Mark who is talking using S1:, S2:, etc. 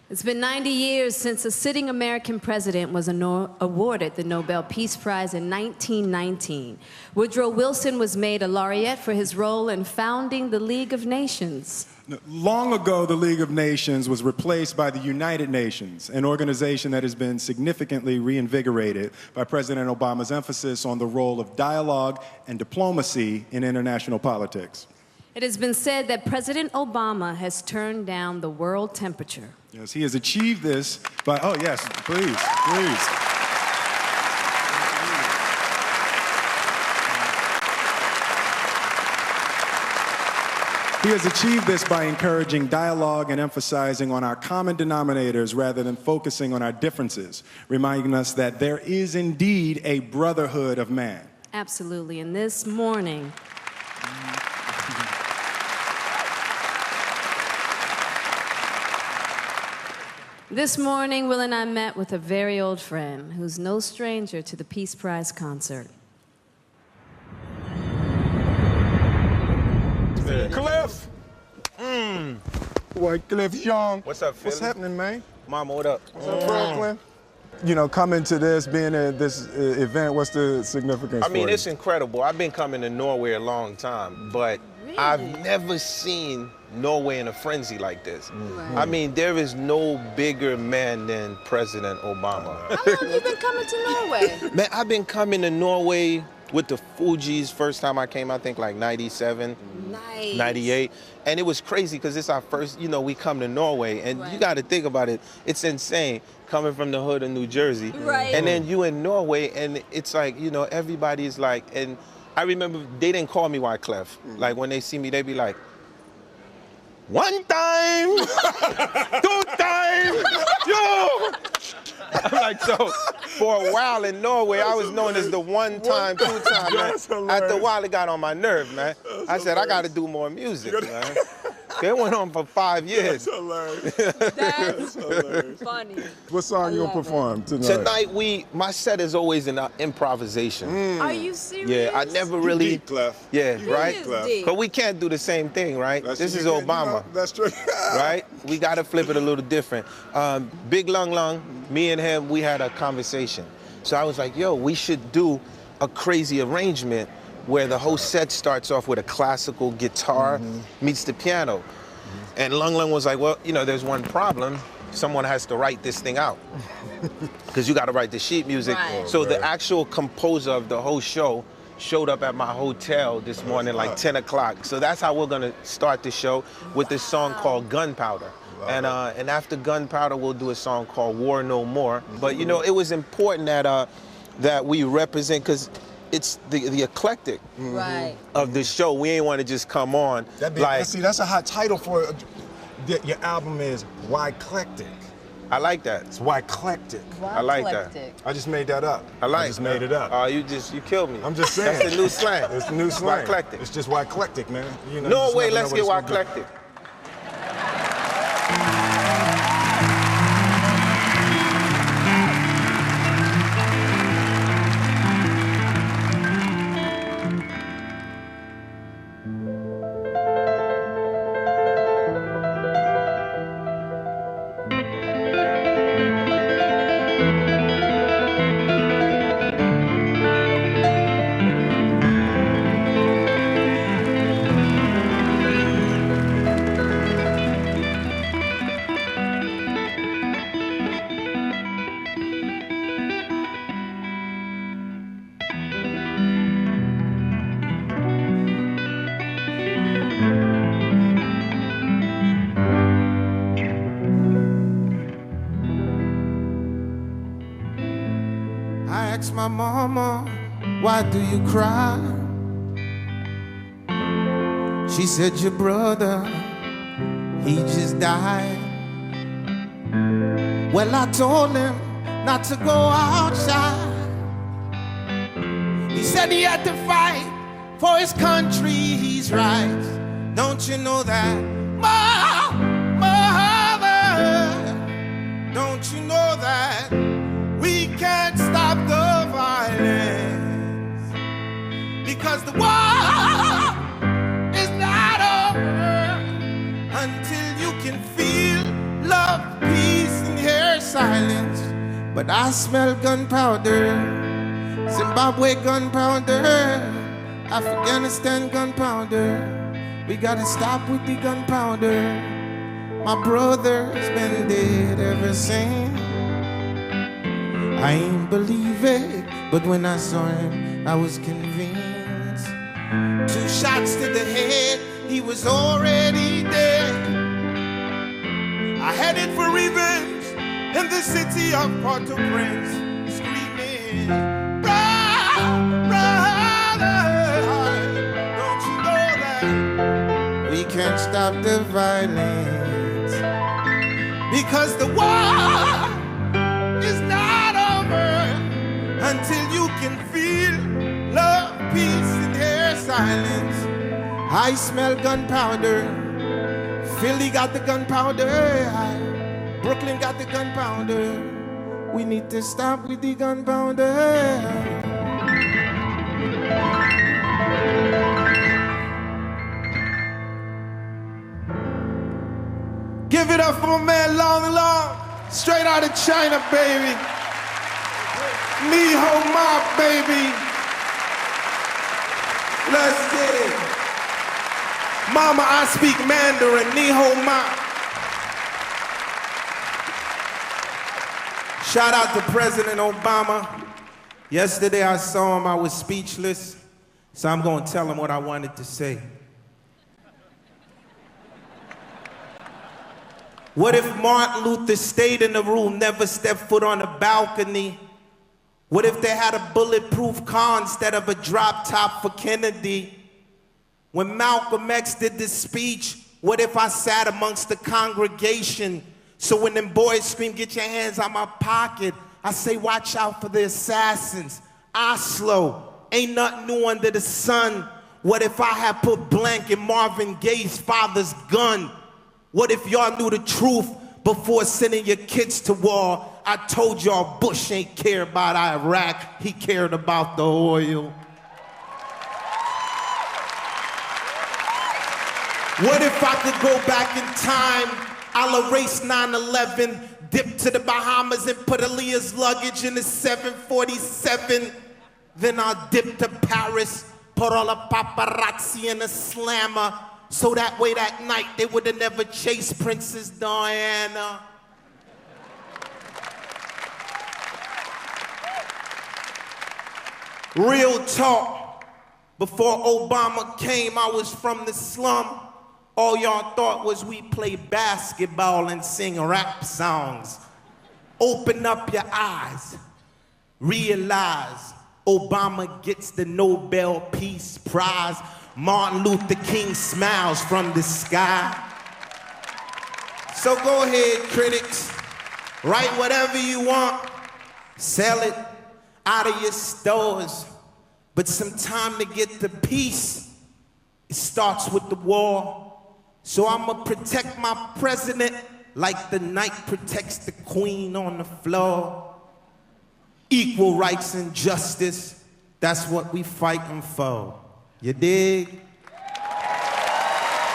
S1: It's been 90 years since a sitting American president was awarded the Nobel Peace Prize in 1919. Woodrow Wilson was made a laureate for his role in founding the League of Nations.
S2: Long ago, the League of Nations was replaced by the United Nations, an organization that has been significantly reinvigorated by President Obama's emphasis on the role of dialogue and diplomacy in international politics.
S1: It has been said that President Obama has turned down the world temperature.
S2: Yes, he has achieved this by, oh yes, please, please. He has achieved this by encouraging dialogue and emphasizing on our common denominators rather than focusing on our differences, reminding us that there is indeed a brotherhood of man.
S1: Absolutely, and this morning, Will and I met with a very old friend who's no stranger to the Peace Prize concert.
S3: Cliff! Wyclef Jean.
S4: What's up, Philly?
S3: What's happening, man?
S4: Mama, what up?
S3: What's up, Brooklyn? You know, coming to this, being at this event, what's the significance
S4: I mean,
S3: for
S4: it's
S3: you?
S4: incredible. I've been coming to Norway a long time, but
S1: Really?
S4: I've never seen Norway in a frenzy like this.
S1: Right.
S4: I mean, there is no bigger man than President Obama.
S1: How long have you been coming to Norway?
S4: Man, I've been coming to Norway with the Fugees. First time I came, I think like 97,
S1: Nice.
S4: 98. And it was crazy because it's our first, you know, we come to Norway. And
S1: Right.
S4: you got to think about it. It's insane coming from the hood of New Jersey.
S1: Right.
S4: And then you in Norway, and it's like, you know, everybody's like, and I remember they didn't call me Wyclef. Like when they see me, they be like, one time, 2 times, yo! I'm like, so for a while in Norway, I was known as the 1 time, 2 time, man.
S3: That's hilarious.
S4: After a while, it got on my nerve, man. I said, I got to do more music, man. It went on for 5 years.
S3: That's hilarious.
S1: That's
S3: hilarious.
S1: funny.
S3: What song you gonna
S1: love it.
S3: perform tonight?
S4: Tonight, my set is always an improvisation.
S1: Are you serious?
S4: Yeah, I never really,
S3: Deep, Clef.
S4: yeah,
S3: You
S4: right?
S1: is deep.
S4: But we can't do the same thing, right?
S3: That's-
S4: This is
S3: you can't-
S4: Obama.
S3: you know, that's true.
S4: Right? We got to flip it a little different. Big Lung Lung, me and him, we had a conversation. So I was like, yo, we should do a crazy arrangement where the whole set starts off with a classical guitar meets the piano. And Lung Lung was like, well, you know, there's one problem. Someone has to write this thing out. Because you got to write the sheet music.
S1: Right.
S4: So the actual composer of the whole show showed up at my hotel this morning, like 10 o'clock. So that's how we're going to start the show with this song called Gunpowder. And after Gunpowder, we'll do a song called War No More. But, you know, it was important that we represent, because it's the eclectic
S1: Right.
S4: of the show. We ain't want to just come on
S3: See, that's a hot title for your album is Wyclectic.
S4: I like that.
S3: It's Wyclectic.
S4: I like that.
S3: I just made that up.
S4: I
S3: just made it up.
S4: You killed me.
S3: I'm just saying.
S4: That's the new slang.
S3: It's the new slang.
S4: Wyclectic.
S3: It's just Wyclectic, man. You know,
S4: No
S3: just
S4: way,
S3: never
S4: let's
S3: know
S4: get
S3: what it's gonna
S4: Wyclectic.
S5: I asked my mama, why do you cry? She said, your brother, he just died. Well, I told him not to go outside. He said he had to fight for his country's rights. Don't you know that? Mother, don't you know that? We can't stop the violence, because the war is not over until you can feel love, peace, but I smell gunpowder. Zimbabwe gunpowder, Afghanistan gunpowder. We gotta stop with the gunpowder. My brother's been dead ever since. I ain't believe it, but when I saw him, I was convinced. 2 shots to the head, he was already dead. I headed for revenge in the city of Port-au-Prince, screaming, brother, don't you know that we can't stop the violence? Because the war is not over until you can feel love, peace, and hear silence. I smell gunpowder. Philly got the gunpowder. Brooklyn got the gunpowder. We need to stop with the gunpowder. Give it up for my man Long Long, straight out of China, baby. Ni ho ma, baby. Let's get it. Mama, I speak Mandarin, ni ho ma. Shout out to President Obama. Yesterday I saw him, I was speechless, so I'm gonna tell him what I wanted to say. What if Martin Luther stayed in the room, never stepped foot on the balcony? What if they had a bulletproof car instead of a drop top for Kennedy? When Malcolm X did this speech, what if I sat amongst the congregation? So when them boys scream, get your hands out my pocket, I say, watch out for the assassins. Oslo, ain't nothing new under the sun. What if I had put blank in Marvin Gaye's father's gun? What if y'all knew the truth before sending your kids to war? I told y'all Bush ain't care about Iraq, he cared about the oil. What if I could go back in time? I'll erase 9/11, dip to the Bahamas and put Aaliyah's luggage in the 747. Then I'll dip to Paris, put all the paparazzi in a slammer. So that way that night they would have never chased Princess Diana. Real talk, before Obama came, I was from the slum. All y'all thought was we play basketball and sing rap songs. Open up your eyes, realize Obama gets the Nobel Peace Prize. Martin Luther King smiles from the sky. So go ahead, critics, write whatever you want, sell it out of your stores. But sometime to get the peace, it starts with the war. So I'ma protect my president like the knight protects the queen on the floor. Equal rights and justice, that's what we fighting for. You dig?